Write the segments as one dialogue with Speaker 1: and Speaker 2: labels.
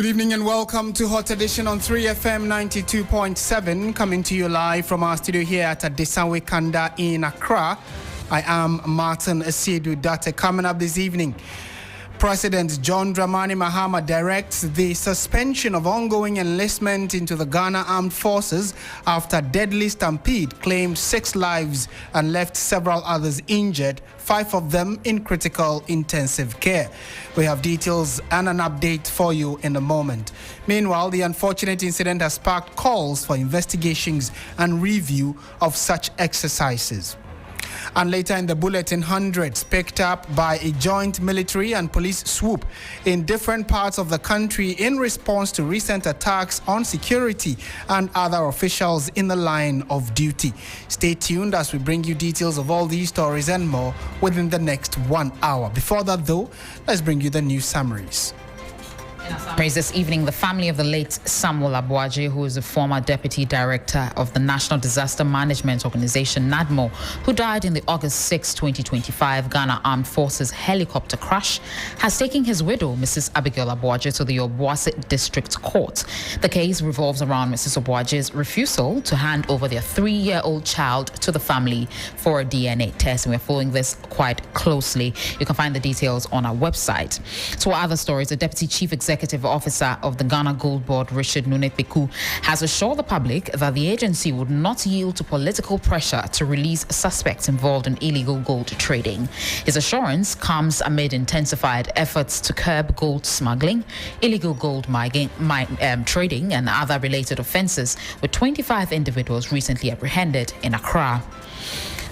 Speaker 1: Good evening and welcome to Hot Edition on 3FM 92.7, coming to you live from our studio here at Adesanwe Kanda in Accra. I am Martin Asiedu-Dartey. Coming up this evening, President John Dramani Mahama directs the suspension of ongoing enlistment into the Ghana Armed Forces after deadly stampede claimed 6 lives and left several others injured, 5 of them in critical intensive care. We have details and an update for you in a moment. Meanwhile, the unfortunate incident has sparked calls for investigations and review of such exercises. And later in the bulletin, hundreds picked up by a joint military and police swoop in different parts of the country in response to recent attacks on security and other officials in the line of duty. Stay tuned as we bring you details of all these stories and more within the next 1 hour. Before that, though, let's bring you the news summaries.
Speaker 2: This evening, the family of the late Samuel Abuaje, who is a former deputy director of the National Disaster Management Organization, NADMO, who died in the August 6, 2025 Ghana Armed Forces helicopter crash, has taken his widow, Mrs. Abigail Abuaje, to the Obuasi District Court. The case revolves around Mrs. Abuaje's refusal to hand over their 3-year-old child to the family for a DNA test. And we're following this quite closely. You can find the details on our website. To our other stories, the Deputy Chief Executive Officer of the Ghana Gold Board, Richard Nunepeku, has assured the public that the agency would not yield to political pressure to release suspects involved in illegal gold trading. His assurance comes amid intensified efforts to curb gold smuggling, illegal gold trading, and other related offences, with 25 individuals recently apprehended in Accra.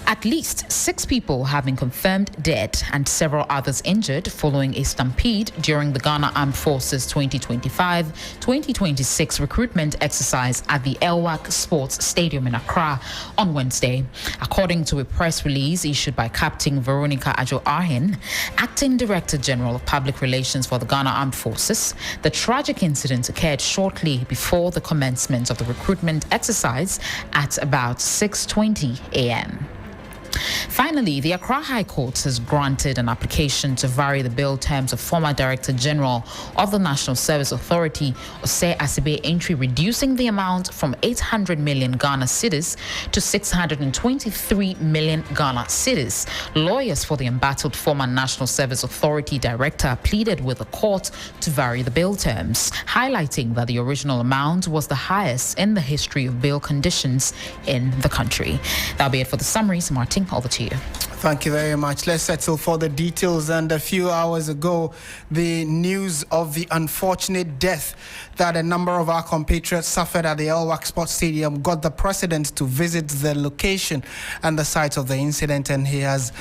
Speaker 2: At least 6 people have been confirmed dead and several others injured following a stampede during the Ghana Armed Forces 2025-2026 recruitment exercise at the Elwak Sports Stadium in Accra on Wednesday. According to a press release issued by Captain Veronica Adjo-Ahin, Acting Director General of Public Relations for the Ghana Armed Forces, the tragic incident occurred shortly before the commencement of the recruitment exercise at about 6:20 a.m. Finally, the Accra High Court has granted an application to vary the bail terms of former Director General of the National Service Authority, Osei Asibe Entry, reducing the amount from 800 million Ghana cedis to 623 million Ghana cedis. Lawyers for the embattled former National Service Authority Director pleaded with the court to vary the bail terms, highlighting that the original amount was the highest in the history of bail conditions in the country. That'll be it for the summaries. Martin, over to you.
Speaker 1: Thank you very much. Let's settle for the details. And a few hours ago, the news of the unfortunate death that a number of our compatriots suffered at the Elwak Sports Stadium got the president to visit the location and the site of the incident, and he has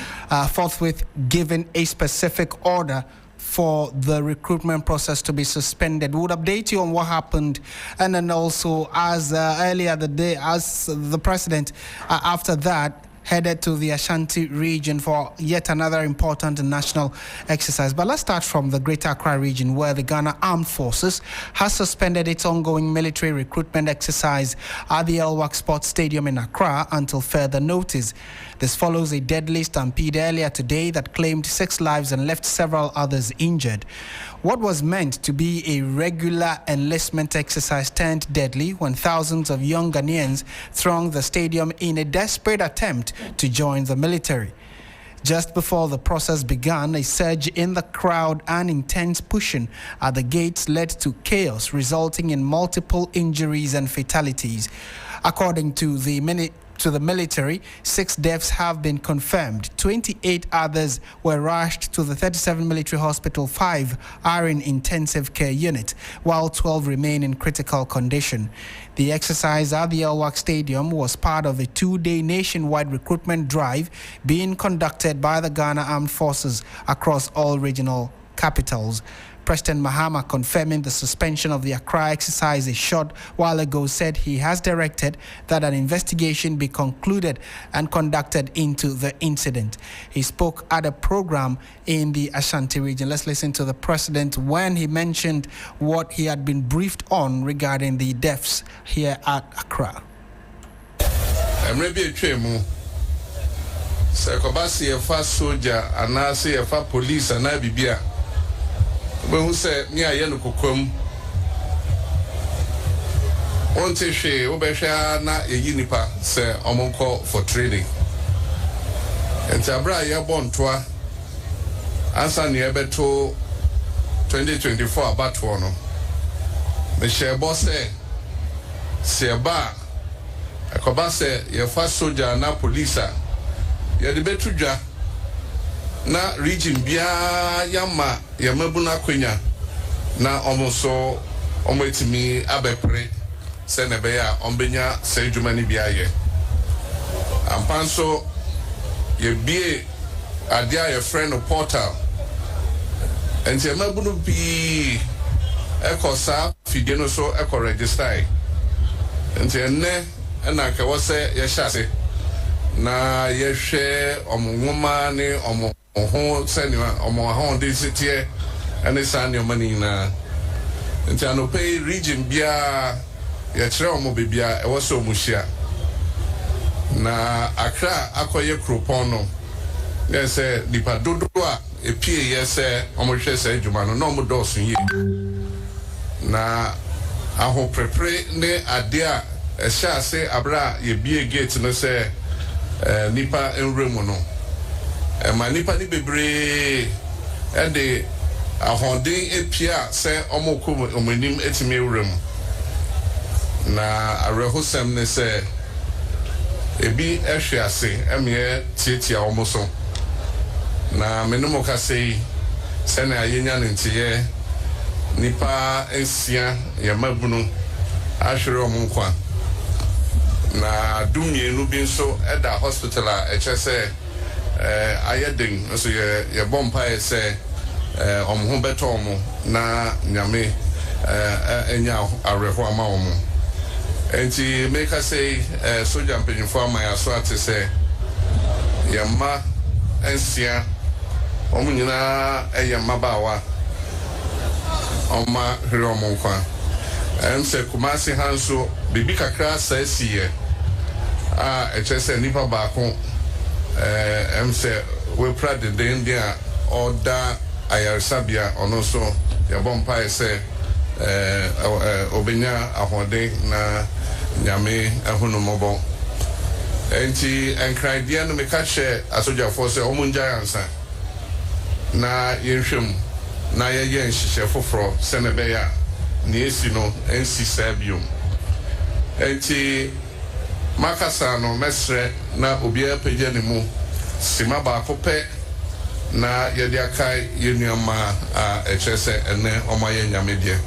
Speaker 1: forthwith given a specific order for the recruitment process to be suspended. We'll update you on what happened, and then also, as earlier the day, as the president, after that, headed to the Ashanti region for yet another important national exercise. But let's start from the Greater Accra region, where the Ghana Armed Forces has suspended its ongoing military recruitment exercise at the Elwak Sports Stadium in Accra until further notice. This follows a deadly stampede earlier today that claimed 6 lives and left several others injured. What was meant to be a regular enlistment exercise turned deadly when thousands of young Ghanaians thronged the stadium in a desperate attempt to join the military. Just before the process began, a surge in the crowd and intense pushing at the gates led to chaos, resulting in multiple injuries and fatalities. According to the military, 6 deaths have been confirmed. 28 others were rushed to the 37 military hospital. 5 are in intensive care unit, while 12 remain in critical condition. The exercise at the Elwak Stadium was part of a 2-day nationwide recruitment drive being conducted by the Ghana Armed Forces across all regional capitals. President Mahama, confirming the suspension of the Accra exercise a short while ago, said he has directed that an investigation be concluded and conducted into the incident. He spoke at a program in the Ashanti region. Let's listen to the president when he mentioned what he had been briefed on regarding the deaths here at Accra.
Speaker 3: When who said, "Me, I am Kukum," On Tishe, Obesha, na a unipa, say, Omonko for training. And Tabra, ya born toa, answer near beto 2024 about one. Michelle Bosse, Seba, a cobase, your first soldier, na police. Ya de betuja na region bia yama ya mabuna kwenya na omoso ometimi abepre se ne be ya ombenya se dwuma ni bia ye ampanso ye bie adia ye friend portal enti mabunu bi ekosa fidie no so eko register enti enne na ka wose ye hyase na yehwe omwoma ne ho seniwa omwa de sitie ene sane omani na nti anope region bia ye kire omo bebia e woso omuhia na Accra akoye kropon no yese dipa dodo a epie yese omohwe se adwuma no omo doso yi na aho prepare ne ade a ehya ase abra ye bie gate no se nipa enremu no ma nipa ni bebre de ahonden epia se omokom omanim etime enremu na arehosem ne se ebi ehwe ase emye tietia omoso na menemo ka sei se na ayenya ntiye nipa ensia ya mabunu ahwere omonkwa na dumienu bi nso eda hospital a echese ayedin nso ye bompa ese omho beto omo na nyame enya areho ama omo enti make say soldier mpanyimfo ama ya so atese yamma ensia omo nyina eyamma bawa oma hire omo nkwa se Kumasi hanso bibi kakra sa esiye echese nipa baako se we prade de India oda ayarsabia ono so ya bompa ese obenya ahode na nyame ahunu mobo enti enkraidea no meka che asoja force omunja ansa na yenhwem na yeye nhihye foforo senebeya ni esi no ensi sabium enti makasa no mesre na obia pagya ne mu sima ba kope na yede akai yenuama a echese ene omaye nyamedie.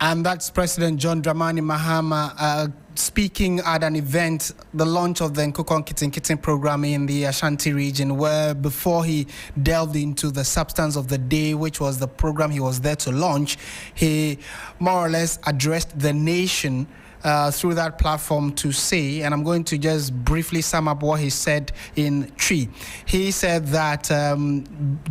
Speaker 1: And that's President John Dramani Mahama speaking at an event, the launch of the Nkukon Kitten program in the Ashanti region, where before he delved into the substance of the day, which was the program he was there to launch, he more or less addressed the nation through that platform to say, and I'm going to just briefly sum up what he said in Treve. He said that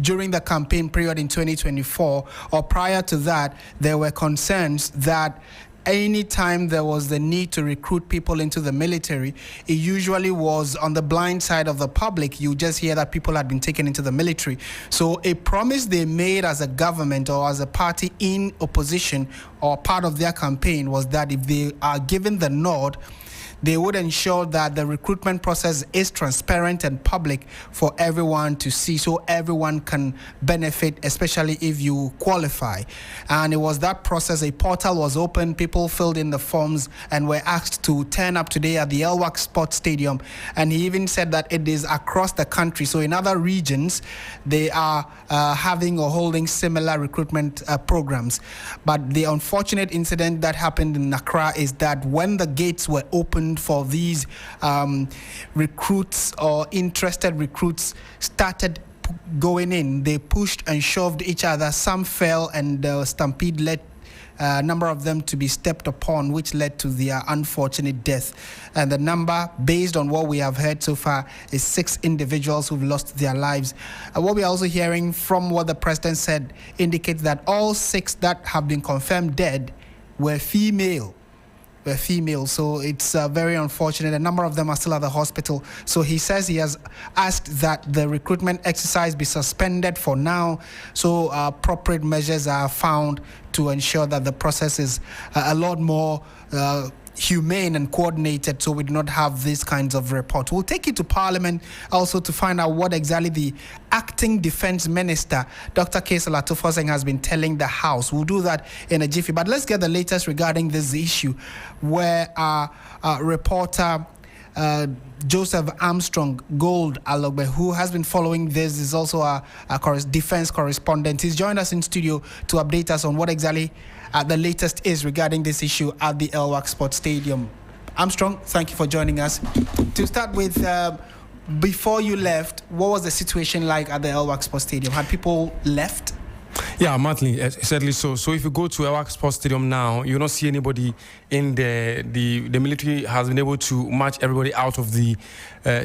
Speaker 1: during the campaign period in 2024, or prior to that, there were concerns that anytime there was the need to recruit people into the military, it usually was on the blind side of the public. You just hear that people had been taken into the military. So a promise they made as a government or as a party in opposition or part of their campaign was that if they are given the nod, they would ensure that the recruitment process is transparent and public for everyone to see, so everyone can benefit, especially if you qualify. And it was that process. A portal was open, people filled in the forms and were asked to turn up today at the Elwak Sports Stadium. And he even said that it is across the country. So in other regions, they are having or holding similar recruitment programs. But the unfortunate incident that happened in Accra is that when the gates were opened for these recruits or interested recruits started going in, they pushed and shoved each other. Some fell, and the stampede led a number of them to be stepped upon, which led to their unfortunate death. And the number, based on what we have heard so far, is 6 individuals who've lost their lives. What we're also hearing from what the president said indicates that all 6 that have been confirmed dead were female. So it's very unfortunate. A number of them are still at the hospital. So he says he has asked that the recruitment exercise be suspended for now, so appropriate measures are found to ensure that the process is a lot more humane and coordinated, so we do not have these kinds of reports. We'll take you to Parliament also to find out what exactly the acting Defence Minister, Dr. Christabel, has been telling the House. We'll do that in a jiffy. But let's get the latest regarding this issue, where our reporter Joseph Armstrong Gold Alogbe, who has been following this, is also a defense correspondent. He's joined us in studio to update us on what exactly the latest is regarding this issue at the Elwak Sports Stadium. Armstrong, thank you for joining us. To start with, before you left, what was the situation like at the Elwak Sports Stadium? Had people left?
Speaker 4: Yeah, Martin, certainly so. So if you go to Elwak Sports Stadium now, you don't see anybody in there. The military has been able to march everybody out of the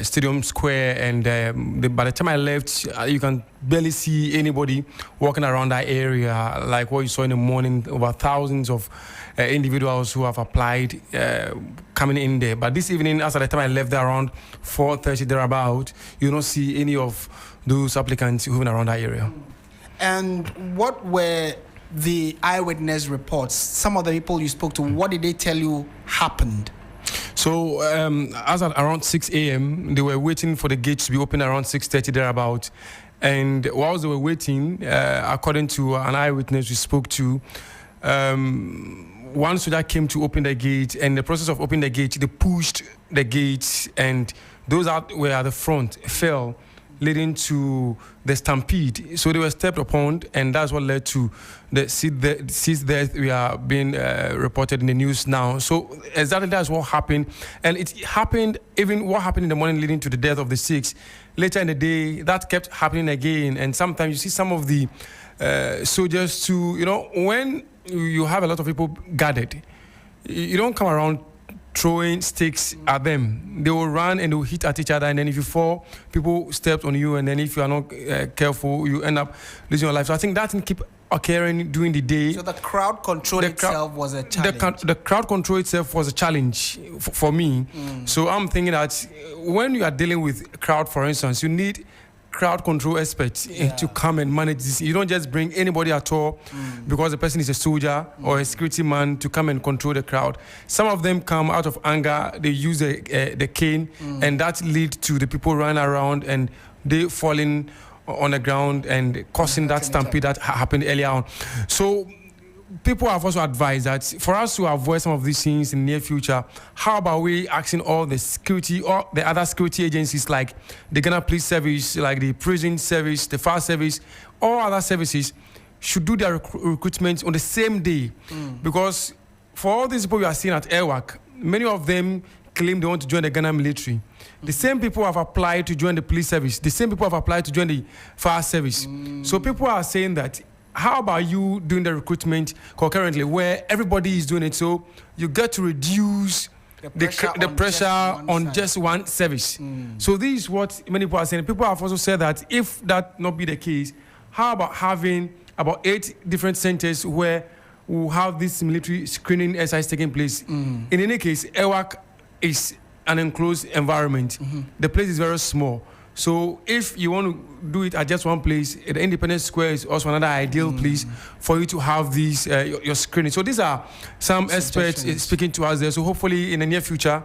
Speaker 4: stadium square, and by the time I left, you can barely see anybody walking around that area like what you saw in the morning. Over thousands of individuals who have applied coming in there. But this evening, as at the time I left there around 4:30 thereabout, you don't see any of those applicants moving around that area.
Speaker 1: And what were the eyewitness reports? Some of the people you spoke to, what did they tell you happened?
Speaker 4: So as at around 6 a.m., they were waiting for the gates to be open around 6:30 thereabout. And whilst they were waiting, according to an eyewitness we spoke to, one soldier came to open the gate, and in the process of opening the gate, they pushed the gates, and those that were at the front fell, leading to the stampede. So they were stepped upon, and that's what led to the ceased death we are being reported in the news now. So exactly that's what happened. And it happened, even what happened in the morning leading to the death of the 6. Later in the day, that kept happening again. And sometimes you see some of the soldiers too, when you have a lot of people gathered, you don't come around throwing sticks at them. They will run and they will hit at each other, and then if you fall, people step on you, and then if you are not careful, you end up losing your life. So I think that can keep occurring during the day.
Speaker 1: So the crowd control itself was a challenge.
Speaker 4: The crowd control itself was a challenge for me. So I'm thinking that when you are dealing with crowd, for instance, you need crowd control experts to come and manage this. You don't just bring anybody at all because the person is a soldier or a security man to come and control the crowd. Some of them come out of anger. They use the cane, and that leads to the people running around and they falling on the ground and causing that stampede that happened earlier on. So people have also advised that for us to avoid some of these things in the near future, how about we asking all the security or the other security agencies like the Ghana Police Service, like the prison service, the fire service, all other services should do their recruitment on the same day. Because for all these people we are seeing at Elwak, many of them claim they want to join the Ghana military. The same people have applied to join the police service. The same people have applied to join the fire service. So people are saying that, how about you doing the recruitment concurrently where everybody is doing it, so you get to reduce the pressure on just one service. So this is what many people are saying. People have also said that if that not be the case, how about having about 8 different centers where we'll have this military screening exercise taking place. In any case, Elwak is an enclosed environment. The place is very small. So if you want to do it at just one place, the Independence Square is also another ideal place for you to have these your screening. So these are some experts speaking to us there. So hopefully in the near future,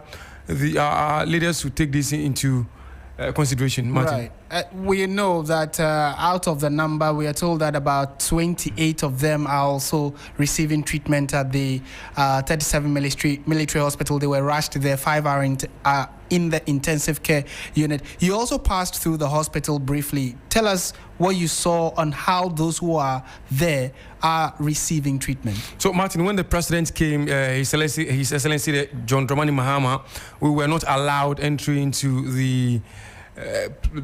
Speaker 4: the leaders will take this into consideration. Martin.
Speaker 1: Right. We know that out of the number, we are told that about 28 of them are also receiving treatment at the 37 military hospital. They were rushed there. 5 are in the intensive care unit. You also passed through the hospital briefly. Tell us what you saw on how those who are there are receiving treatment.
Speaker 4: So, Martin, when the president came, His Excellency John Dramani Mahama, we were not allowed entry into the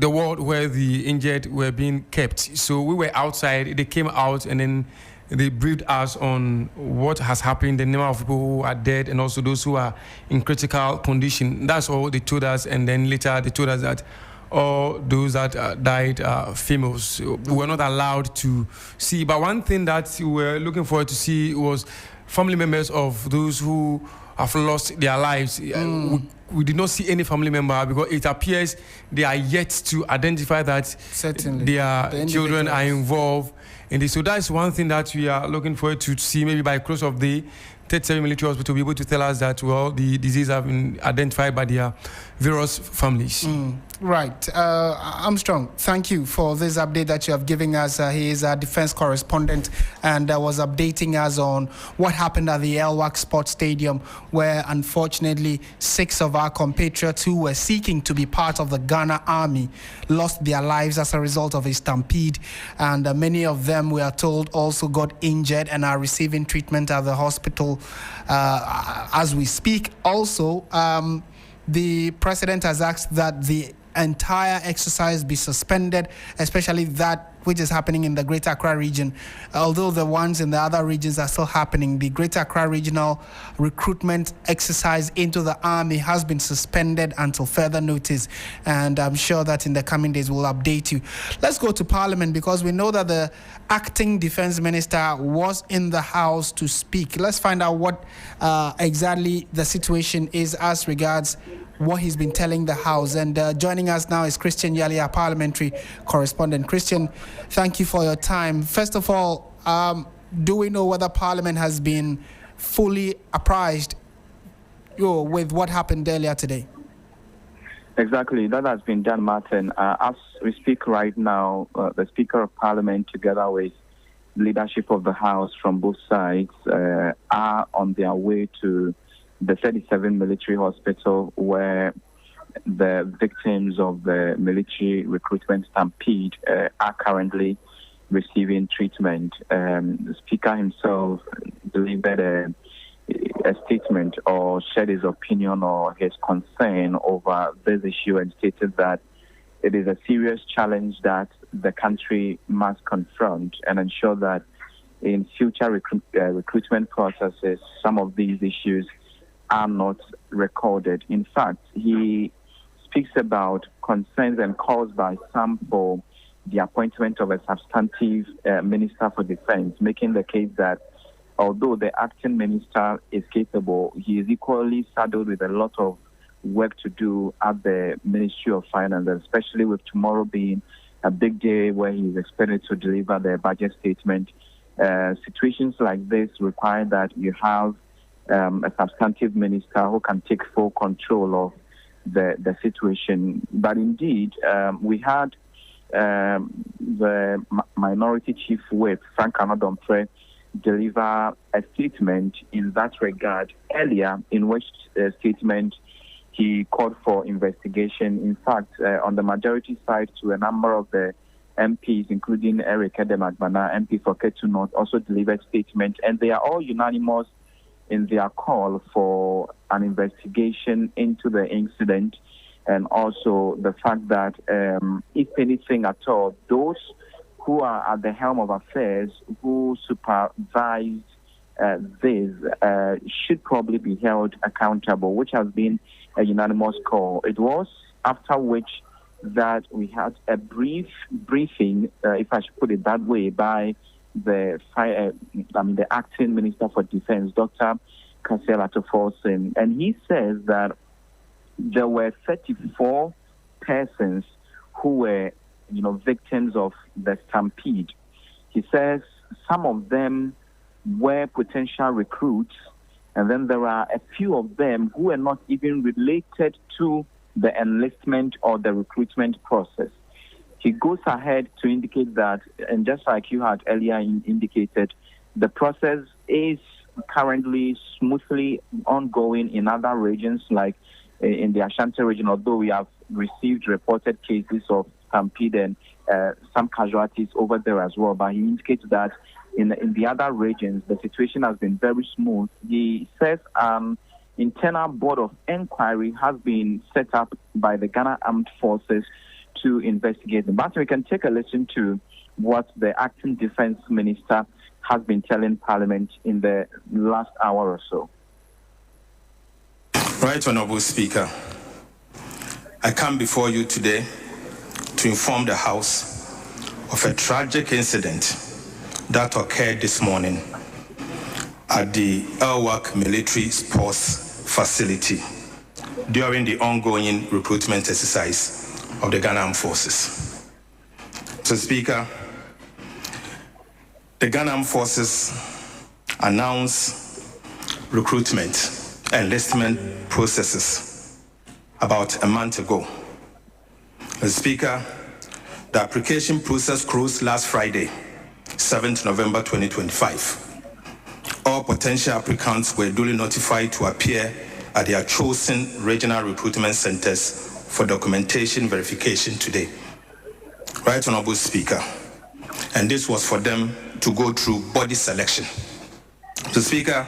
Speaker 4: ward where the injured were being kept. So we were outside. They came out and then they briefed us on what has happened, the number of people who are dead, and also those who are in critical condition. That's all they told us. And then later they told us that all those that died are females. We were not allowed to see. But one thing that we were looking forward to see was family members of those who have lost their lives. We did not see any family member because it appears they are yet to identify that their children are involved in this. So that's one thing that we are looking forward to see, maybe by close of the 37 military hospital be able to tell us that, well, the disease have been identified by their various families.
Speaker 1: Right. Armstrong, thank you for this update that you have given us. He is our defense correspondent and was updating us on what happened at the Elwak Sports Stadium, where unfortunately 6 of our compatriots who were seeking to be part of the Ghana Army lost their lives as a result of a stampede. And many of them, we are told, also got injured and are receiving treatment at the hospital as we speak. Also, the president has asked that the entire exercise be suspended, especially that which is happening in the Greater Accra region. Although the ones in the other regions are still happening, the Greater Accra regional recruitment exercise into the army has been suspended until further notice. And I'm sure that in the coming days we'll update you. Let's go to Parliament because we know that the acting defense minister was in the House to speak. Let's find out what exactly the situation is as regards what he's been telling the House. And joining us now is Christian Yali, our parliamentary correspondent. Christian, thank you for your time. First of all, do we know whether Parliament has been fully apprised with what happened earlier today?
Speaker 5: Exactly, that has been done, Martin. As we speak right now, the Speaker of Parliament, together with leadership of the House from both sides, are on their way to the 37 military hospital where the victims of the military recruitment stampede are currently receiving treatment. The Speaker himself delivered a statement or shared his opinion or his concern over this issue and stated that it is a serious challenge that the country must confront and ensure that in future recruitment processes, some of these issues are not recorded. In fact, he speaks about concerns and calls by some for the appointment of a substantive minister for defense, making the case that although the acting minister is capable, he is equally saddled with a lot of work to do at the Ministry of Finance, especially with tomorrow being a big day where he is expected to deliver the budget statement. Situations like this require that you have a substantive minister who can take full control of the situation. But indeed, we had the Minority Chief Whip, Frank Anadon-Treve, deliver a statement in that regard earlier, in which statement he called for investigation. In fact, on the majority side, to a number of the MPs, including Eric Edemagbana, MP for Ketu North, also delivered statement, and they are all unanimous in their call for an investigation into the incident, and also the fact that, if anything at all, those who are at the helm of affairs, who supervised this, should probably be held accountable, which has been a unanimous call. It was after which that we had a briefing, if I should put it that way, by the acting Minister for Defense, Dr. Kasel Atoforsen, and he says that there were 34 persons who were, victims of the stampede. He says some of them were potential recruits, and then there are a few of them who were not even related to the enlistment or the recruitment process. He goes ahead to indicate that, and just like you had earlier indicated, the process is currently smoothly ongoing in other regions, like in the Ashanti region, although we have received reported cases of stampede and some casualties over there as well. But he indicates that in the other regions, the situation has been very smooth. He says internal board of inquiry has been set up by the Ghana Armed Forces to investigate them. But we can take a listen to what the acting defense minister has been telling Parliament in the last hour or so.
Speaker 6: Right, Honorable Speaker, I come before you today to inform the House of a tragic incident that occurred this morning at the Elwak Military Sports facility during the ongoing recruitment exercise of the Ghana Armed Forces. Mr. Speaker, the Ghana Armed Forces announced recruitment and enlistment processes about a month ago. Mr. Speaker, the application process closed last Friday, 7th November 2025. All potential applicants were duly notified to appear at their chosen regional recruitment centers for documentation verification today. Right Honorable Speaker, and this was for them to go through body selection. Mr. Speaker,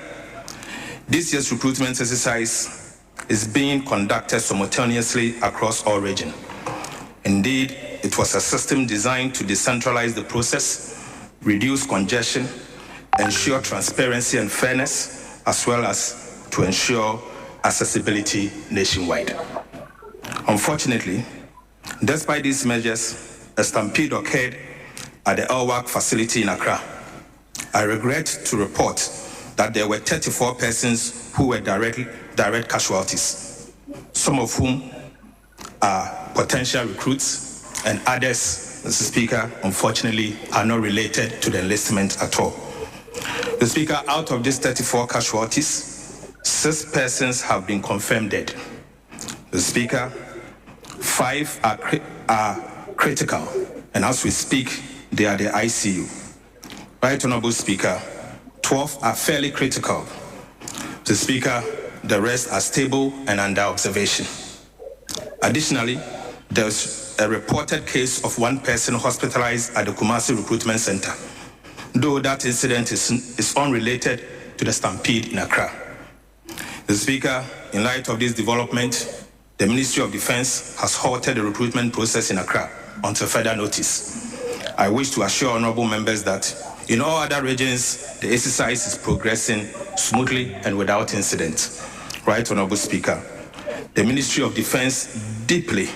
Speaker 6: this year's recruitment exercise is being conducted simultaneously across all regions. Indeed, it was a system designed to decentralize the process, reduce congestion, ensure transparency and fairness, as well as to ensure accessibility nationwide. Unfortunately, despite these measures, a stampede occurred at the LWAC facility in Accra. I regret to report that there were 34 persons who were direct casualties, some of whom are potential recruits, and others, Mr. Speaker, unfortunately, are not related to the enlistment at all. The Speaker, out of these 34 casualties, 6 persons have been confirmed dead. The Speaker, 5 are critical, and as we speak, they are the ICU. Right Honorable Speaker, 12 are fairly critical. The Speaker, the rest are stable and under observation. Additionally, there's a reported case of 1 person hospitalized at the Kumasi Recruitment Center, though that incident is unrelated to the stampede in Accra. The Speaker, in light of this development, the Ministry of Defense has halted the recruitment process in Accra until further notice. I wish to assure honorable members that in all other regions, the exercise is progressing smoothly and without incident. Right Honorable Speaker, the Ministry of Defense deeply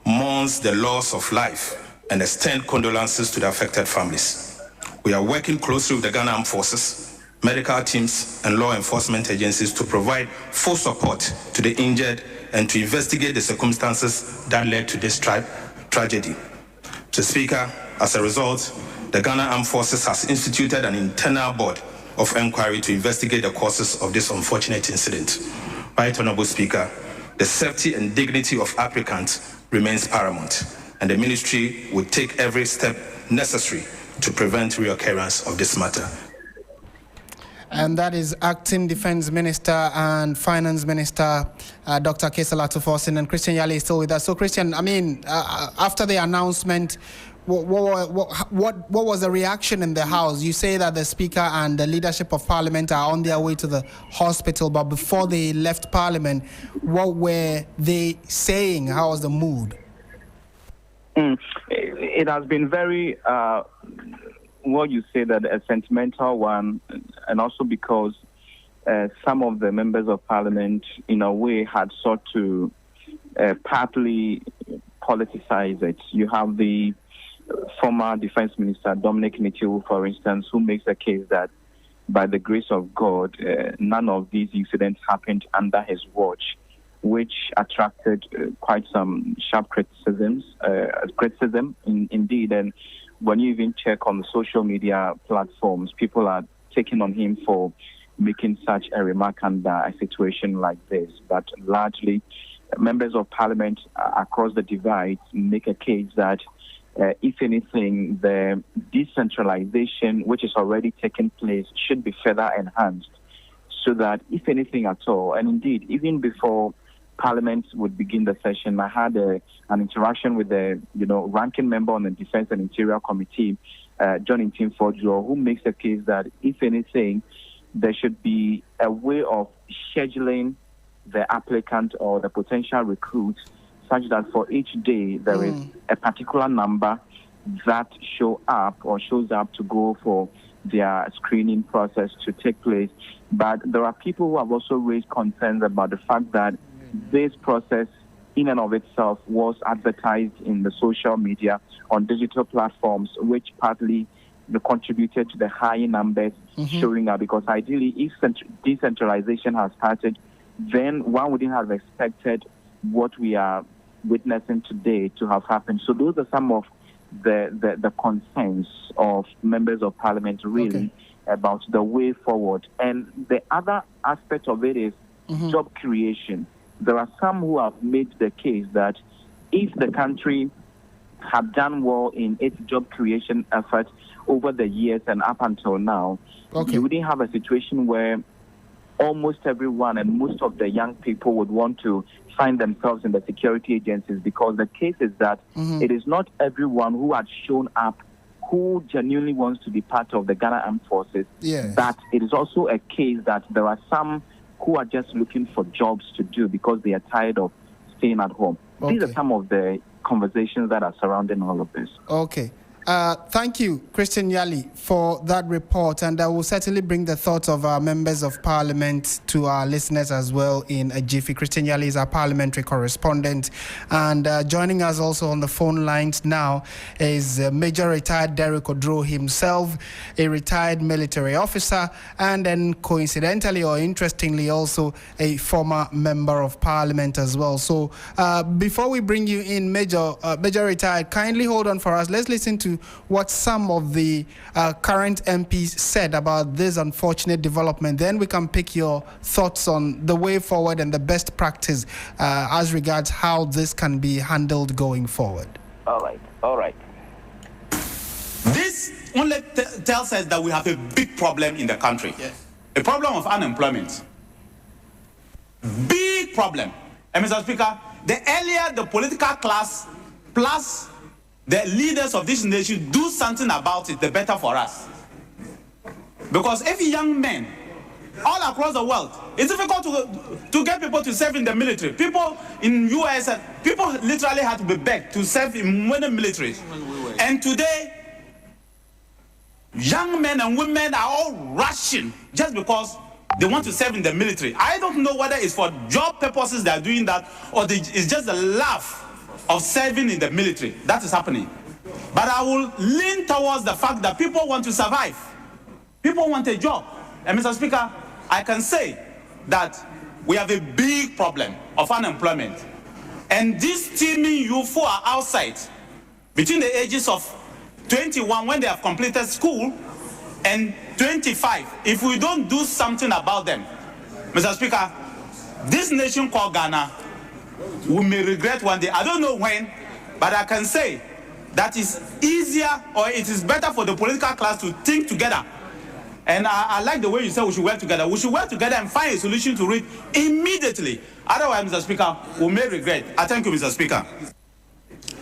Speaker 6: mourns the loss of life and extend condolences to the affected families. We are working closely with the Ghana Armed Forces, medical teams, and law enforcement agencies to provide full support to the injured and to investigate the circumstances that led to this tragedy. Mr. Speaker, as a result, the Ghana Armed Forces has instituted an internal board of inquiry to investigate the causes of this unfortunate incident. Right Honorable Speaker, the safety and dignity of applicants remains paramount, and the ministry will take every step necessary to prevent reoccurrence of this matter.
Speaker 1: And that is Acting Defense Minister and Finance Minister, Dr. Christabel Forson, and Christian Yali is still with us. So, Christian, I mean, after the announcement, what was the reaction in the House? You say that the Speaker and the leadership of Parliament are on their way to the hospital, but before they left Parliament, what were they saying? How was the mood?
Speaker 5: It has been very, what you say, that a sentimental one, and also because some of the members of Parliament, in a way, had sought to partly politicize it. You have the former Defense Minister, Dominic Nichiu, for instance, who makes the case that by the grace of God, none of these incidents happened under his watch, which attracted quite some sharp criticism, indeed. And when you even check on the social media platforms, people are taking on him for making such a remark under a situation like this. But largely, members of Parliament across the divide make a case that if anything, the decentralization which is already taking place should be further enhanced, so that if anything at all, and indeed, even before Parliament would begin the session, I had an interaction with the ranking member on the Defense and Interior Committee, John Ntimfo-Djo, who makes the case that if anything, there should be a way of scheduling the applicant or the potential recruit such that for each day there is a particular number that shows up to go for their screening process to take place. But there are people who have also raised concerns about the fact that this process in and of itself was advertised in the social media on digital platforms, which partly contributed to the high numbers showing up, because ideally if decentralization has started then one wouldn't have expected what we are witnessing today to have happened. So those are some of the concerns of members of parliament, really, about the way forward. And the other aspect of it is job creation. There are some who have made the case that if the country had done well in its job creation efforts over the years and up until now, you wouldn't have a situation where almost everyone and most of the young people would want to find themselves in the security agencies, because the case is that it is not everyone who had shown up who genuinely wants to be part of the Ghana Armed Forces. But it is also a case that there are some who are just looking for jobs to do because they are tired of staying at home. These are some of the conversations that are surrounding all of this.
Speaker 1: Thank you, Christian Yali, for that report, and I will certainly bring the thoughts of our members of parliament to our listeners as well in a jiffy. Christian Yali is our parliamentary correspondent, and joining us also on the phone lines now is Major Retired Derek Odro himself, a retired military officer, and then coincidentally or interestingly also a former member of parliament as well. So before we bring you in, Major Retired, kindly hold on for us. Let's listen to what some of the current MPs said about this unfortunate development. Then we can pick your thoughts on the way forward and the best practice as regards how this can be handled going forward.
Speaker 7: All right.
Speaker 8: This only tells us that we have a big problem in the country. A problem of unemployment. Big problem. And Mr. Speaker, the earlier the political class plus the leaders of this nation do something about it, the better for us. Because if young men all across the world, it's difficult to get people to serve in the military. People in US, people literally had to be begged to serve in many militaries. And today, young men and women are all rushing just because they want to serve in the military. I don't know whether it's for job purposes they are doing that, or it's just the love of serving in the military. That is happening. But I will lean towards the fact that people want to survive. People want a job. And Mr. Speaker, I can say that we have a big problem of unemployment. And these teeming youth who are outside, between the ages of 21 when they have completed school and 25, if we don't do something about them, Mr. Speaker, this nation called Ghana, we may regret one day. I don't know when, but I can say that it's easier, or it is better for the political class to think together. And I like the way you said we should work together. We should work together and find a solution to it immediately. Otherwise, Mr. Speaker, we may regret. I thank you, Mr. Speaker.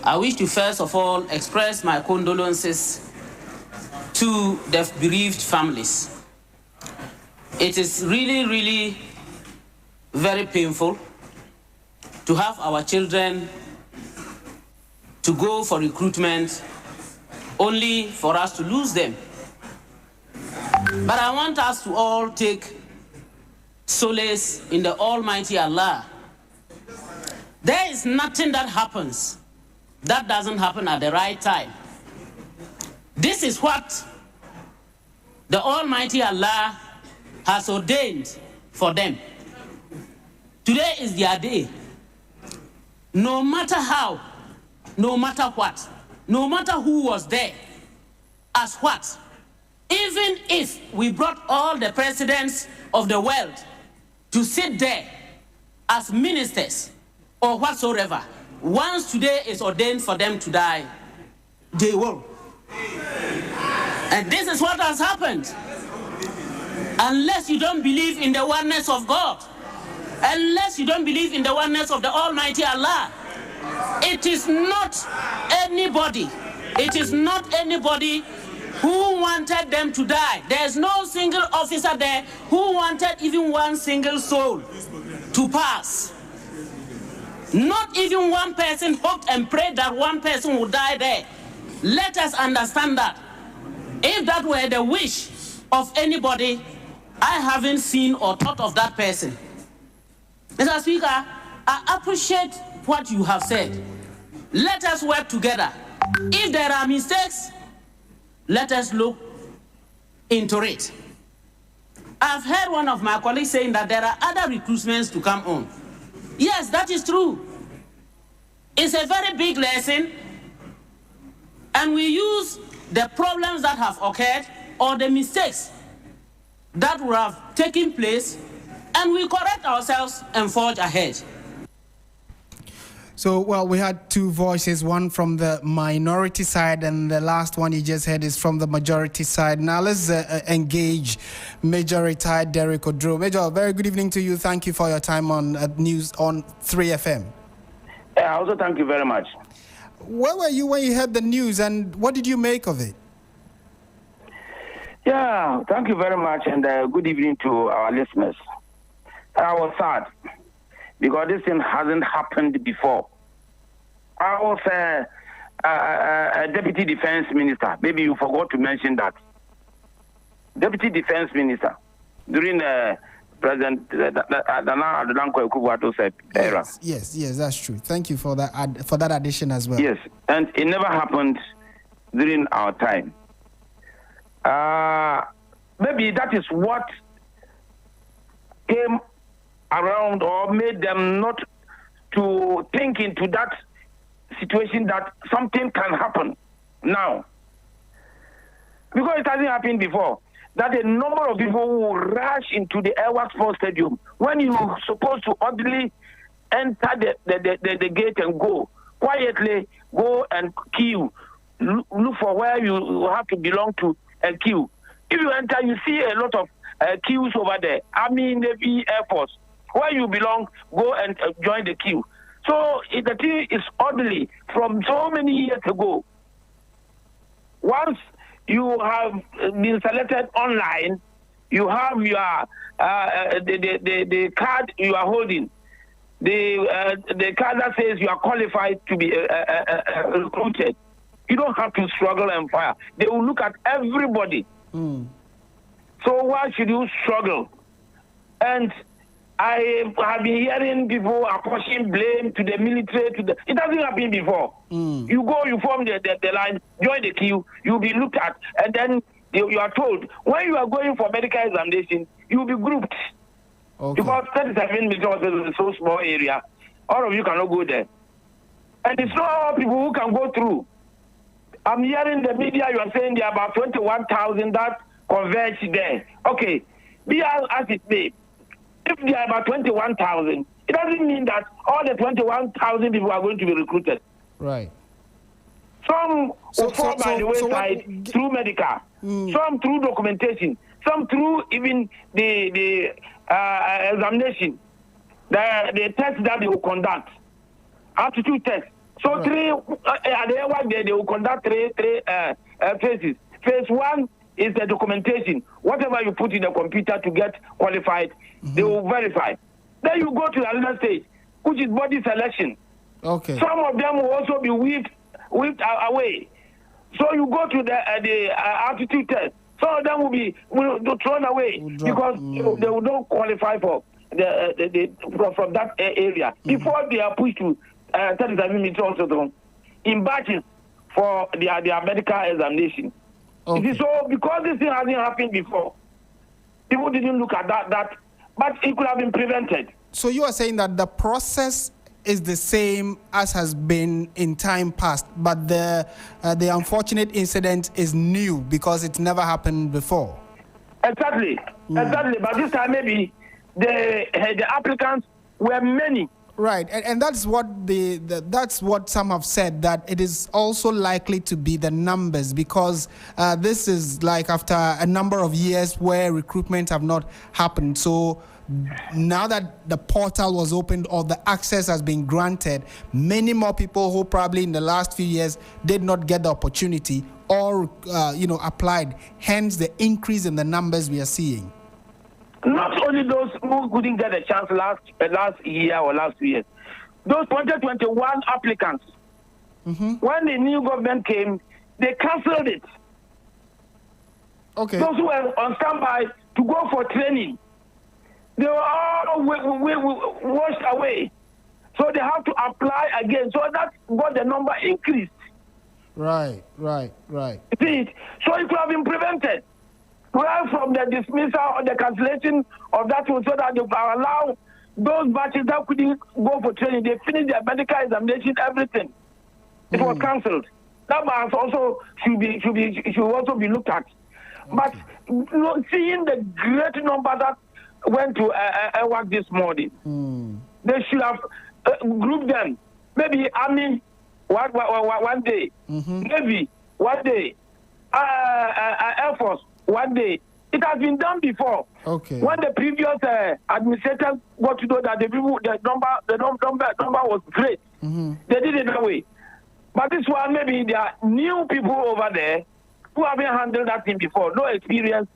Speaker 7: I wish to first of all express my condolences to the bereaved families. It is really, really very painful to have our children to go for recruitment only for us to lose them. But I want us to all take solace in the Almighty Allah. There is nothing that happens that doesn't happen at the right time. This is what the Almighty Allah has ordained for them. Today is their day. No matter how, no matter what, no matter who was there, as what, even if we brought all the presidents of the world to sit there as ministers or whatsoever, once today is ordained for them to die, they will. And this is what has happened. Unless you don't believe in the oneness of God, unless you don't believe in the oneness of the Almighty Allah, it is not anybody who wanted them to die. There's no single officer there who wanted even one single soul to pass. Not even one person hoped and prayed that one person would die there. Let us understand that. If that were the wish of anybody, I haven't seen or thought of that person. Mr. Speaker, I appreciate what you have said. Let us work together. If there are mistakes, let us look into it. I've heard one of my colleagues saying that there are other recruitments to come on. Yes, that is true. It's a very big lesson, and we use the problems that have occurred or the mistakes that would have taken place, and we correct ourselves and forge ahead.
Speaker 1: So, well, we had two voices, one from the minority side, and the last one you just heard is from the majority side. Now, let's engage Major Retired Derek Odro. Major, very good evening to you. Thank you for your time on News on 3FM.
Speaker 9: I also thank you very much.
Speaker 1: Where were you when you heard the news, and what did you make of it?
Speaker 9: Yeah, thank you very much, and good evening to our listeners. I was sad because this thing hasn't happened before. I was a deputy defense minister. Maybe you forgot to mention that. Deputy defense minister during President Nana Addo Dankwa era.
Speaker 1: Yes, that's true. Thank you for that addition as well.
Speaker 9: Yes, and it never happened during our time. Maybe that is what came around or made them not to think into that situation that something can happen now. Because it hasn't happened before. That a number of people will rush into the Airworks Sports Stadium when you're supposed to orderly enter the gate and go quietly, go and queue, look for where you have to belong to and queue. If you enter, you see a lot of queues over there. Army, Navy, Air Force. Where you belong, go and join the queue. So the thing is orderly from so many years ago. Once you have been selected online, you have your the card you are holding, the card that says you are qualified to be recruited. You don't have to struggle and fire. They will look at everybody. So why should you struggle? And I have been hearing people apportioning blame to the military. It hasn't happened before. You go, you form the line, join the queue, you'll be looked at, and then you are told when you are going for medical examination, you'll be grouped. Okay. Because 37 meters is a so small area, all of you cannot go there. And it's not all people who can go through. I'm hearing the media, you are saying there are about 21,000 that converge there. Okay, be as it may. If there are about 21,000, it doesn't mean that all the 21,000 people are going to be recruited.
Speaker 1: Right.
Speaker 9: Some will fall by the wayside through medical, some through documentation, some through even the examination, the test that they will conduct, aptitude test. So right. They will conduct three phases. Phase one is the documentation. Whatever you put in the computer to get qualified, they will verify. Then you go to another stage, which is body selection. Okay. Some of them will also be whipped away. So you go to the aptitude test. Some of them will be thrown away because they will not qualify for from that area before they are pushed to 37 meters also in batches for their medical examination. Okay. So because this thing hasn't happened before, people didn't look at that, but it could have been prevented.
Speaker 1: So you are saying that the process is the same as has been in time past, but the unfortunate incident is new because it never happened before.
Speaker 9: Exactly. But this time maybe the applicants were many.
Speaker 1: Right, and that's what that's what some have said, that it is also likely to be the numbers, because this is like after a number of years where recruitment have not happened. So now that the portal was opened or the access has been granted, many more people who probably in the last few years did not get the opportunity or applied. Hence the increase in the numbers we are seeing.
Speaker 9: Not only those who couldn't get a chance last year or last 2 years, those 2021 applicants, when the new government came, they cancelled it. Okay. Those who were on standby to go for training, they were all washed away. So they have to apply again. So that's what the number increased.
Speaker 1: Right.
Speaker 9: See, so it could have been prevented. well, from the dismissal or the cancellation of that one, so that they allow those batches that couldn't go for training, they finished their medical examination, everything. It was cancelled. That must also should also be looked at. But seeing the great number that went to work this morning, they should have grouped them. Maybe Army one day, Navy one day, Air Force one day. It has been done before.
Speaker 1: Okay.
Speaker 9: When the previous administrators got to know that the number was great, they did it that way. But this one, maybe there are new people over there who haven't handled that thing before, no experience,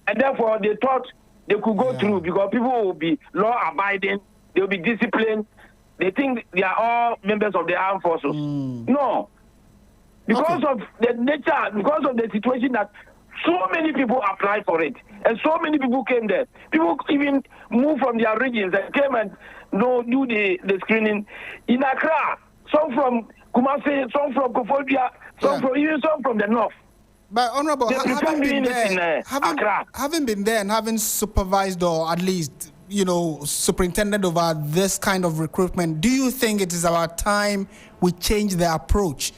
Speaker 9: and therefore they thought they could go through because people will be law-abiding, they will be disciplined. They think they are all members of the armed forces. No. Because of the nature, because of the situation that so many people applied for it, and so many people came there. People even moved from their regions and came and do the screening in Accra. Some from Kumasi, some from Kofodia, some from the north.
Speaker 1: But Honorable, having been there and having supervised or at least, superintendent over this kind of recruitment, do you think it is about time we change the approach?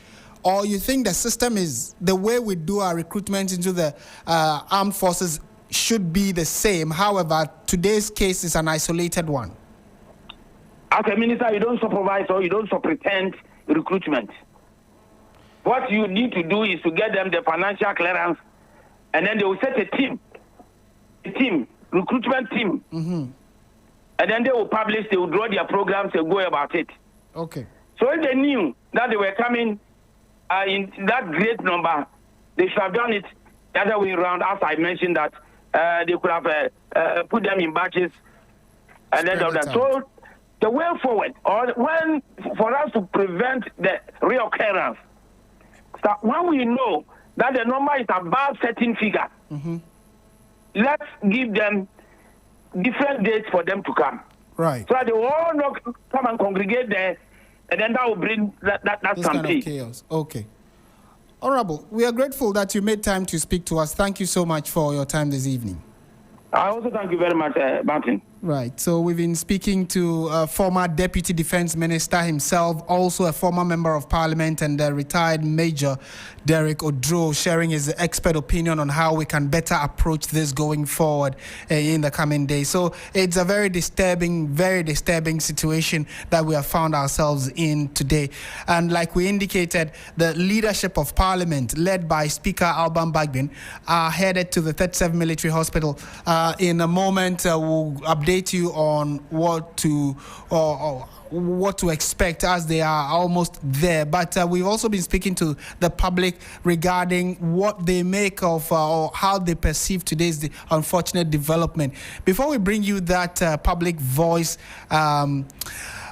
Speaker 1: Or you think the system is, the way we do our recruitment into the armed forces should be the same? However, today's case is an isolated one.
Speaker 9: As a minister, you don't supervise or you don't superintend recruitment. What you need to do is to get them the financial clearance, and then they will set a recruitment team. And then they will publish, they will draw their programs and go about it.
Speaker 1: Okay.
Speaker 9: So if they knew that they were coming in that great number, they should have done it the other way around, as I mentioned that they could have put them in batches and then done that. So the way forward, or for us to prevent the reoccurrence, that when we know that the number is above certain figure, let's give them different dates for them to come.
Speaker 1: Right.
Speaker 9: So that they will all not come and congregate there, and then that will bring that
Speaker 1: this kind of chaos. Okay. Honorable, we are grateful that you made time to speak to us. Thank you so much for your time this evening.
Speaker 9: I also thank you very much, Martin.
Speaker 1: Right. So we've been speaking to former Deputy Defense Minister himself, also a former Member of Parliament, and retired Major Derek Odro, sharing his expert opinion on how we can better approach this going forward in the coming days. So it's a very disturbing situation that we have found ourselves in today. And like we indicated, the leadership of Parliament, led by Speaker Alban Bagbin, are headed to the 37 Military Hospital. In a moment, we'll update you on what to expect as they are almost there. But we've also been speaking to the public regarding what they make of or how they perceive today's unfortunate development. Before we bring you that public voice,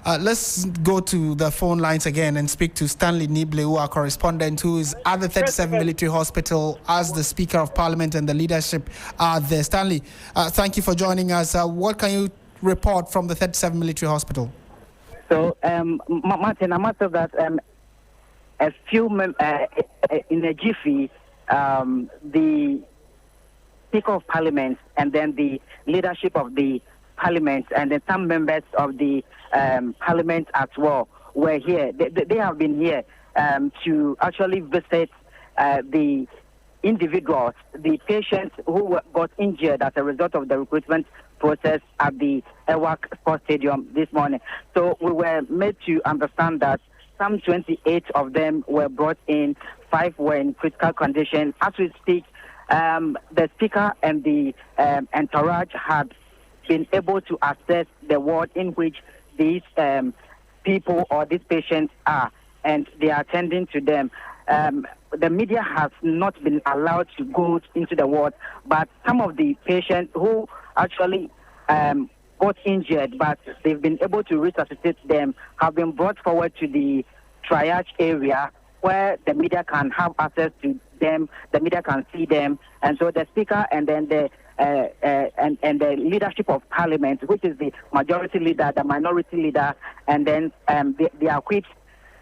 Speaker 1: let's go to the phone lines again and speak to Stanley Nible, who our correspondent, who is at the 37 Military Hospital as the Speaker of Parliament and the leadership are there. Stanley, thank you for joining us. What can you report from the 37 Military Hospital?
Speaker 10: So, Martin, I must say that a few in a jiffy, the Speaker of Parliament and then the leadership of the Parliament and then some members of the Parliament as well were here. They have been here to actually visit the individuals, the patients who got injured as a result of the recruitment process at the Ewak Sports Stadium this morning. So we were made to understand that some 28 of them were brought in, 5 were in critical condition. As we speak, the Speaker and the entourage had been able to assess the ward in which these people or these patients are, and they are attending to them. The media has not been allowed to go into the ward, but some of the patients who actually got injured, but they've been able to resuscitate them, have been brought forward to the triage area where the media can have access to them, the media can see them, and so the Speaker and then the and the leadership of Parliament, which is the majority leader, the minority leader, and then the whips,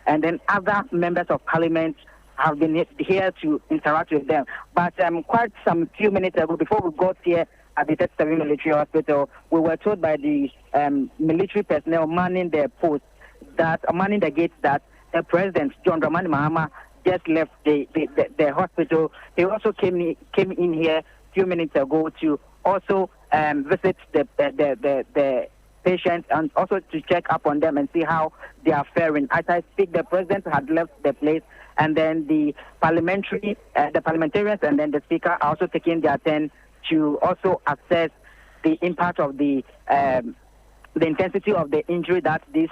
Speaker 10: and then other members of Parliament have been here to interact with them. But quite some few minutes ago, before we got here at the 37 Military Hospital, we were told by the military personnel manning the post, manning the gate, that the President, John Dramani Mahama, just left the hospital. He also came in here a few minutes ago to also visit the patients and also to check up on them and see how they are faring. As I speak, the President had left the place, and then the parliamentarians and then the Speaker are also taking their turn to also assess the impact of the intensity of the injury that these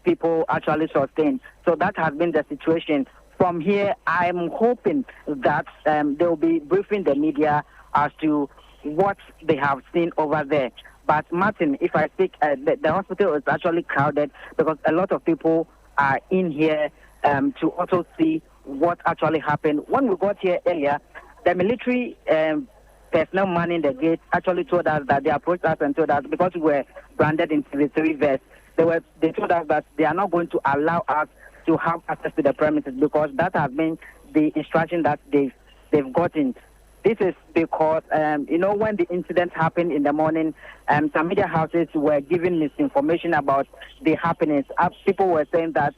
Speaker 10: people actually sustained. So that has been the situation. From here, I'm hoping that they will be briefing the media as to what they have seen over there. But Martin, if I speak, the hospital is actually crowded because a lot of people are in here to also see what actually happened. When we got here earlier, the military personnel manning the gate actually told us that they approached us and told us, because we were branded in the three vests, they told us that they are not going to allow us to have access to the premises because that has been the instruction that they've gotten. This is because, when the incident happened in the morning, some media houses were giving misinformation about the happenings. People were saying that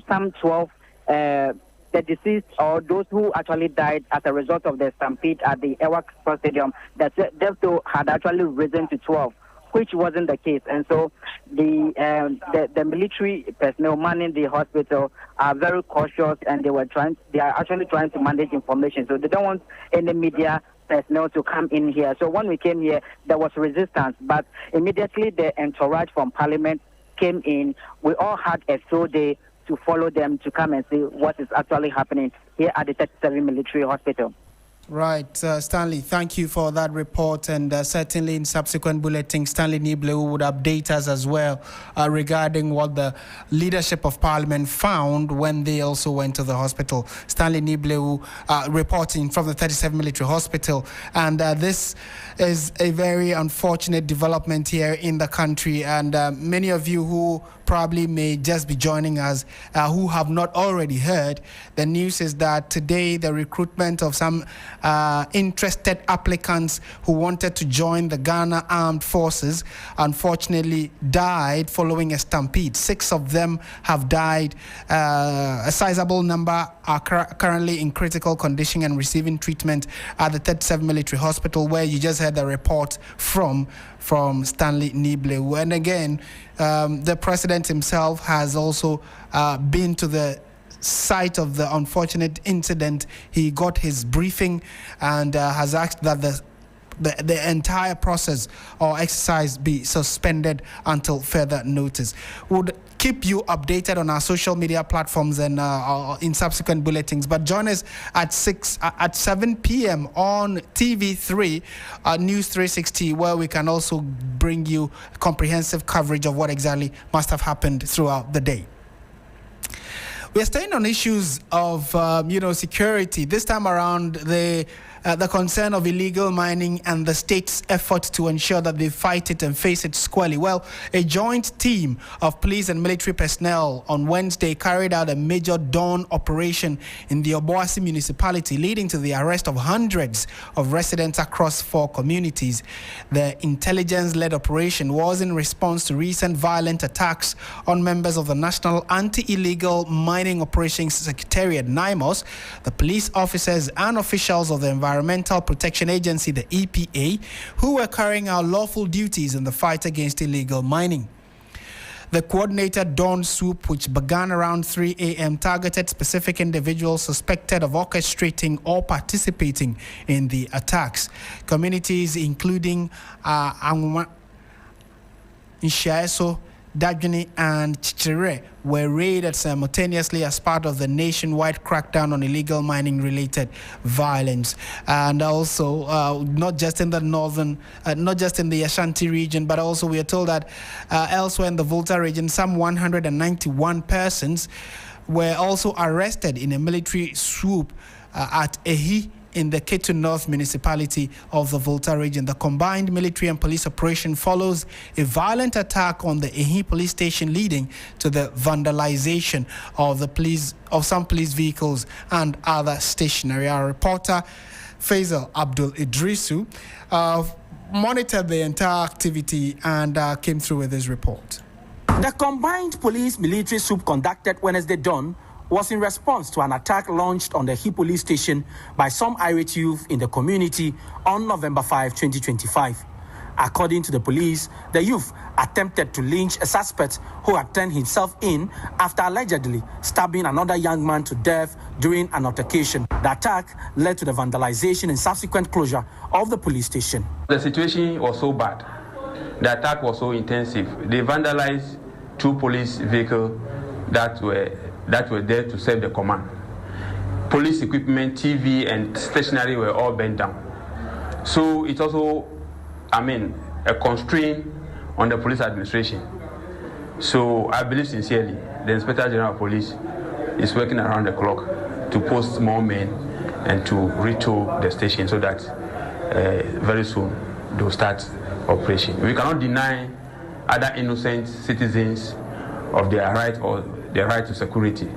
Speaker 10: some 12, the deceased or those who actually died as a result of the stampede at the Ewak Sports Stadium, that death toll had actually risen to 12, which wasn't the case. And so the military personnel manning the hospital are very cautious, and they are actually trying to manage information. So they don't want any media personnel to come in here. So when we came here, there was resistance, but immediately the entourage from Parliament came in. We all had a full day to follow them to come and see what is actually happening here at the 37 Military Hospital.
Speaker 1: Right, Stanley, thank you for that report, and certainly in subsequent bulletins, Stanley Niblewu would update us as well regarding what the leadership of Parliament found when they also went to the hospital. Stanley Niblewu reporting from the 37 Military Hospital, and this is a very unfortunate development here in the country, and many of you who probably may just be joining us who have not already heard, the news is that today the recruitment of some interested applicants who wanted to join the Ghana Armed Forces unfortunately died following a stampede. 6 of them have died. A sizable number are currently in critical condition and receiving treatment at the 37 Military Hospital, where you just heard the report from Stanley Niblewu. And again, the president himself has also been to the site of the unfortunate incident. He got his briefing and has asked that the entire process or exercise be suspended until further notice. Would keep you updated on our social media platforms and in subsequent bulletins. But join us at 7 p.m. on TV3 News 360, where we can also bring you comprehensive coverage of what exactly must have happened throughout the day. We're staying on issues of security. This time around, the concern of illegal mining and the state's effort to ensure that they fight it and face it squarely. Well, a joint team of police and military personnel on Wednesday carried out a major dawn operation in the Obuasi municipality, leading to the arrest of hundreds of residents across 4 communities. The intelligence-led operation was in response to recent violent attacks on members of the National Anti-Illegal Mining Operations Secretariat, NIMOS, the police officers and officials of the Environmental Protection Agency, the EPA, who were carrying out lawful duties in the fight against illegal mining. The coordinated dawn swoop, which began around 3 a.m., targeted specific individuals suspected of orchestrating or participating in the attacks. Communities including Nshaeso, Dajuni and Chichire were raided simultaneously as part of the nationwide crackdown on illegal mining-related violence. And also, not just in the northern, not just in the Ashanti region, but also we are told that elsewhere in the Volta region, some 191 persons were also arrested in a military swoop at Ehi in the Ketu North municipality of the Volta region. The combined military and police operation follows a violent attack on the Ehi police station, leading to the vandalization of some police vehicles and other stationery. Our reporter Faisal Abdul Idrisu monitored the entire activity and came through with his report.
Speaker 11: The combined police-military swoop conducted Wednesday dawn was in response to an attack launched on the Ehi police station by some irate youth in the community on November 5, 2025. According to the police, the youth attempted to lynch a suspect who had turned himself in after allegedly stabbing another young man to death during an altercation. The attack led to the vandalization and subsequent closure of the police station.
Speaker 12: The situation was so bad. The attack was so intensive. They vandalized 2 police vehicles that were there to serve the command. Police equipment, TV, and stationery were all burned down. So it also, a constraint on the police administration. So I believe sincerely the Inspector General of Police is working around the clock to post more men and to retool the station so that very soon they'll start operation. We cannot deny other innocent citizens of their right or their right to security.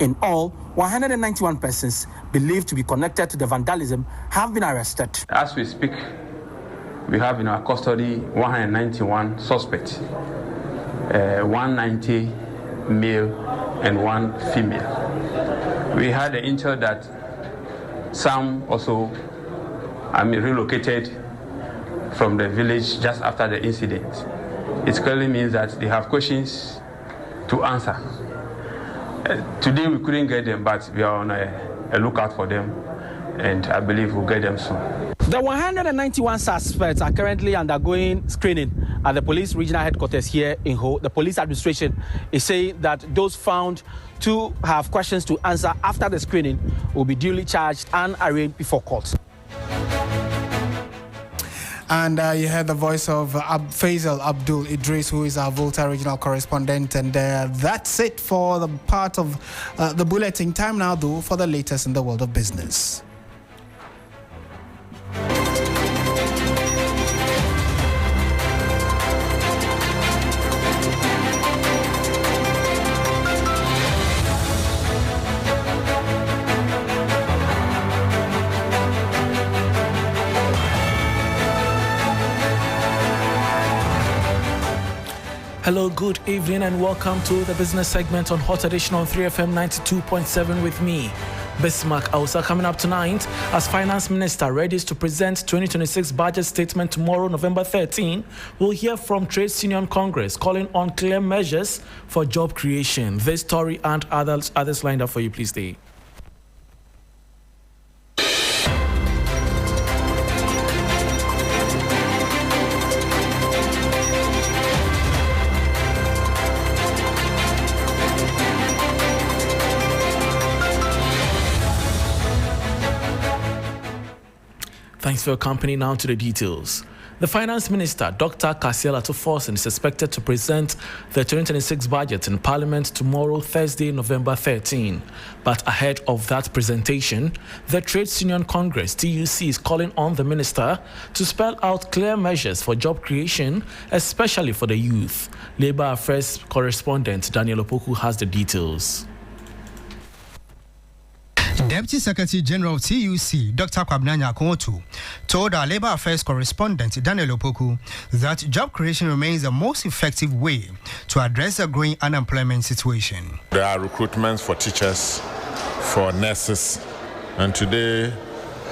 Speaker 11: In all, 191 persons believed to be connected to the vandalism have been arrested.
Speaker 12: As we speak, we have in our custody 191 suspects, 190 male and 1 female. We had the intel that some also relocated from the village just after the incident. It clearly means that they have questions to answer. Today we couldn't get them, but we are on a lookout for them, and I believe we'll get them soon.
Speaker 11: The 191 suspects are currently undergoing screening at the police regional headquarters here in Ho. The police administration is saying that those found to have questions to answer after the screening will be duly charged and arraigned before court.
Speaker 1: And you heard the voice of Faisal Abdul Idris, who is our Volta regional correspondent. And that's it for the part of the bulletin. Time now, though, for the latest in the world of business.
Speaker 13: Hello, good evening and welcome to the business segment on Hot Edition on 3FM 92.7 with me, Bismarck Ausa. Coming up tonight, as Finance Minister readies to present 2026 budget statement tomorrow, November 13, we'll hear from Trade Union Congress calling on clear measures for job creation. This story and others lined up for you, please stay. Thanks for your company. Now to the details. The Finance Minister, Dr. Kasiel Atuforsen, is expected to present the 2026 budget in Parliament tomorrow, Thursday, November 13. But ahead of that presentation, the Trade Union Congress, TUC, is calling on the Minister to spell out clear measures for job creation, especially for the youth. Labour Affairs correspondent Daniel Opoku has the details.
Speaker 14: Deputy Secretary General of TUC, Dr. Kwabena Nyakoto, told our Labour Affairs correspondent Daniel Opoku that job creation remains the most effective way to address the growing unemployment situation.
Speaker 15: There are recruitments for teachers, for nurses, and today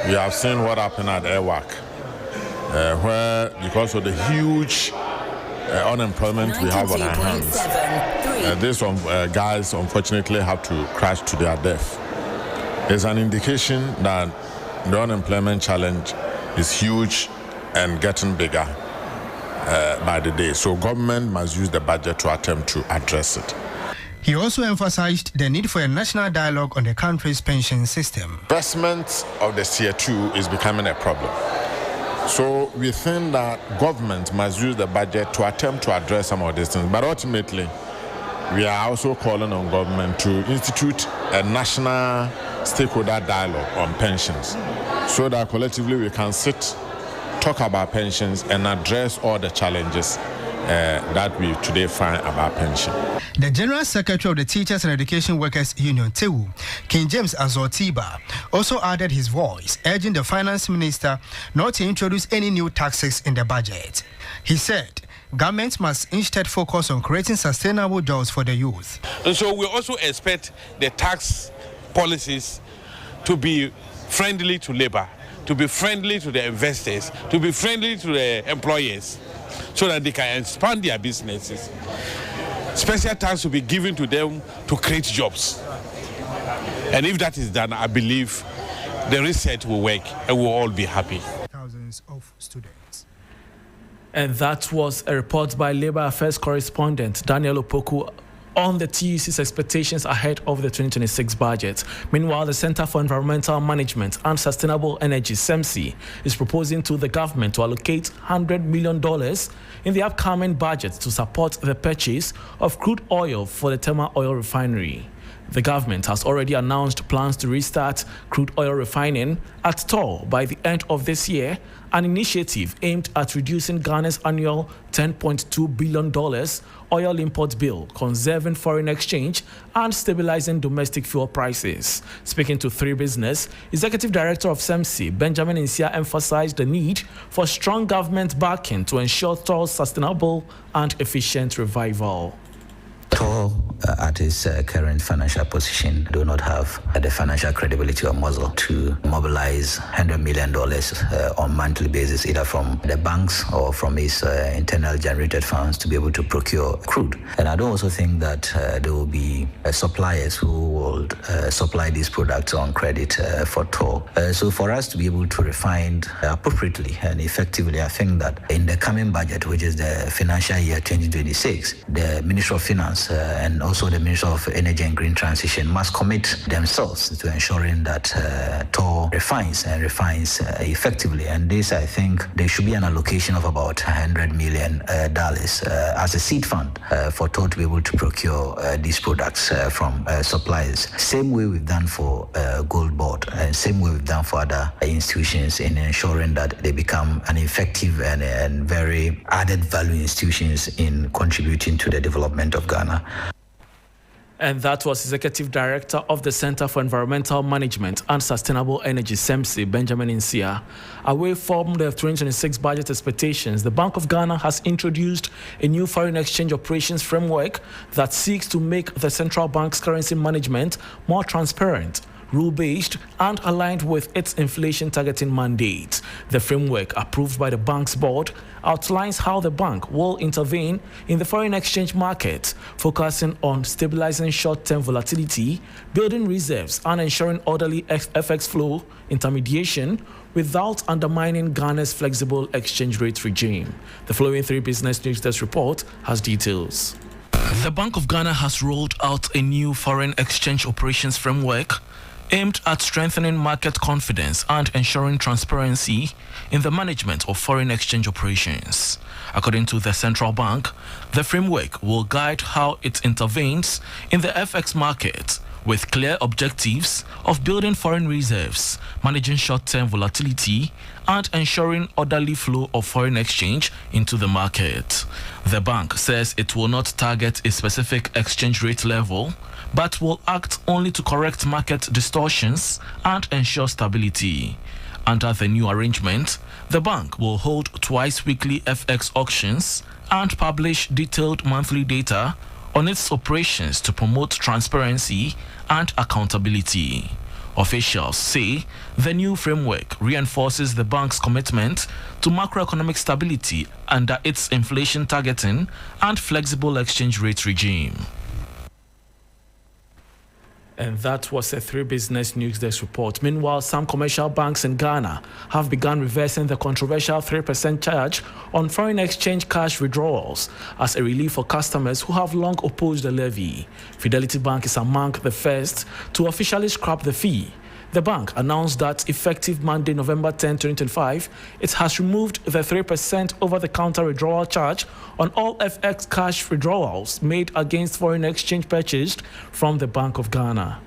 Speaker 15: we have seen what happened at Airwork, where because of the huge unemployment we have on our hands, these guys unfortunately have to crash to their death. It's an indication that the unemployment challenge is huge and getting bigger by the day. So government must use the budget to attempt to address it.
Speaker 14: He also emphasized the need for a national dialogue on the country's pension system.
Speaker 15: Investment of the Tier 2 is becoming a problem. So we think that government must use the budget to attempt to address some of these things. But ultimately, we are also calling on government to institute a national stakeholder dialogue on pensions so that collectively we can sit, talk about pensions and address all the challenges that we today find about pension.
Speaker 14: The General Secretary of the Teachers and Education Workers Union, TEU, King James Azotiba, also added his voice, urging the Finance Minister not to introduce any new taxes in the budget. He said government must instead focus on creating sustainable jobs for the youth.
Speaker 16: And so we also expect the tax policies to be friendly to labor, to be friendly to the investors, to be friendly to the employers, so that they can expand their businesses. Special tax will be given to them to create jobs. And if that is done, I believe the research will work and we'll all be happy.
Speaker 14: Thousands of students.
Speaker 13: And that was a report by Labour Affairs correspondent Daniel Opoku on the TUC's expectations ahead of the 2026 budget. Meanwhile, the Center for Environmental Management and Sustainable Energy, CEMSI, is proposing to the government to allocate $100 million in the upcoming budget to support the purchase of crude oil for the Tema oil refinery. The government has already announced plans to restart crude oil refining at Treve by the end of this year, an initiative aimed at reducing Ghana's annual $10.2 billion oil import bill, conserving foreign exchange, and stabilizing domestic fuel prices. Speaking to Three Business, Executive Director of CEMSI, Benjamin Nsia, emphasized the need for strong government backing to ensure Treve's sustainable and efficient revival.
Speaker 17: Treve, at its current financial position, do not have the financial credibility or muscle to mobilize $100 million on a monthly basis, either from the banks or from its internal generated funds, to be able to procure crude. And I don't also think that there will be suppliers who will supply these products on credit for Treve. So for us to be able to refine appropriately and effectively, I think that in the coming budget, which is the financial year 2026, the Ministry of Finance and also the Ministry of Energy and Green Transition must commit themselves to ensuring that Treve refines effectively. And this, I think, there should be an allocation of about $100 million as a seed fund for Treve to be able to procure these products from suppliers. Same way we've done for Gold Board, and same way we've done for other institutions in ensuring that they become an effective and very added value institutions in contributing to the development of Ghana.
Speaker 13: And that was Executive Director of the Center for Environmental Management and Sustainable Energy, CEMSI, Benjamin Nsia. Away from the 2026 budget expectations, the Bank of Ghana has introduced a new foreign exchange operations framework that seeks to make the central bank's currency management more transparent, rule-based, and aligned with its inflation targeting mandate. The framework, approved by the bank's board, outlines how the bank will intervene in the foreign exchange market, focusing on stabilizing short-term volatility, building reserves, and ensuring orderly FX flow intermediation without undermining Ghana's flexible exchange rate regime. The following Three Business News Desk report has details. The Bank of Ghana has rolled out a new foreign exchange operations framework aimed at strengthening market confidence and ensuring transparency in the management of foreign exchange operations. According to the central bank, the framework will guide how it intervenes in the FX market with clear objectives of building foreign reserves, managing short-term volatility, and ensuring orderly flow of foreign exchange into the market. The bank says it will not target a specific exchange rate level, but will act only to correct market distortions and ensure stability. Under the new arrangement, the bank will hold twice weekly FX auctions and publish detailed monthly data on its operations to promote transparency and accountability. Officials say the new framework reinforces the bank's commitment to macroeconomic stability under its inflation targeting and flexible exchange rate regime. And that was a Three Business News Desk report. Meanwhile, some commercial banks in Ghana have begun reversing the controversial 3% charge on foreign exchange cash withdrawals as a relief for customers who have long opposed the levy. Fidelity Bank is among the first to officially scrap the fee. The bank announced that effective Monday, November 10, 2025, it has removed the 3% over-the-counter withdrawal charge on all FX cash withdrawals made against foreign exchange purchased from the Bank of Ghana.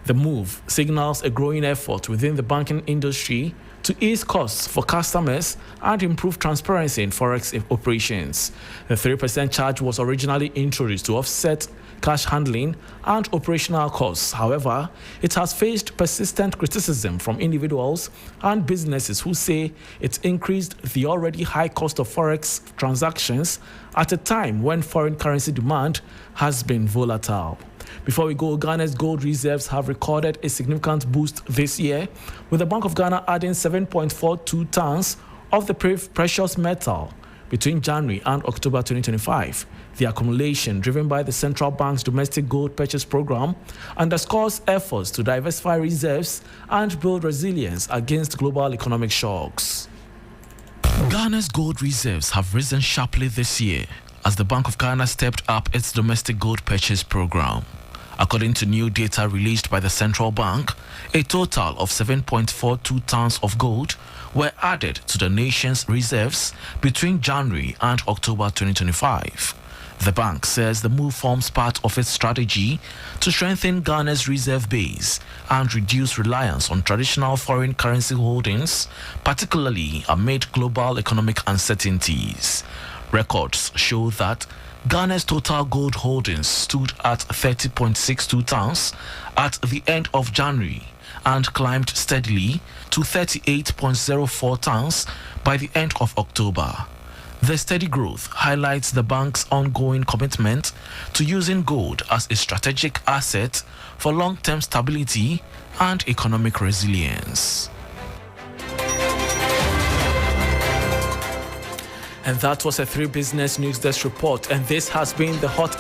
Speaker 13: The move signals a growing effort within the banking industry to ease costs for customers and improve transparency in forex operations. The 3% charge was originally introduced to offset cash handling and operational costs. However, it has faced persistent criticism from individuals and businesses who say it increased the already high cost of forex transactions at a time when foreign currency demand has been volatile. Before we go, Ghana's gold reserves have recorded a significant boost this year, with the Bank of Ghana adding 7.42 tons of the precious metal between January and October 2025. The accumulation, driven by the central bank's domestic gold purchase program, underscores efforts to diversify reserves and build resilience against global economic shocks. Ghana's gold reserves have risen sharply this year as the Bank of Ghana stepped up its domestic gold purchase program. According to new data released by the central bank, a total of 7.42 tons of gold were added to the nation's reserves between January and October 2025. The bank says the move forms part of its strategy to strengthen Ghana's reserve base and reduce reliance on traditional foreign currency holdings, particularly amid global economic uncertainties. Records show that Ghana's total gold holdings stood at 30.62 tons at the end of January and climbed steadily to 38.04 tons by the end of October. The steady growth highlights the bank's ongoing commitment to using gold as a strategic asset for long-term stability and economic resilience. And that was a 3 Business News Desk report, and this has been the hot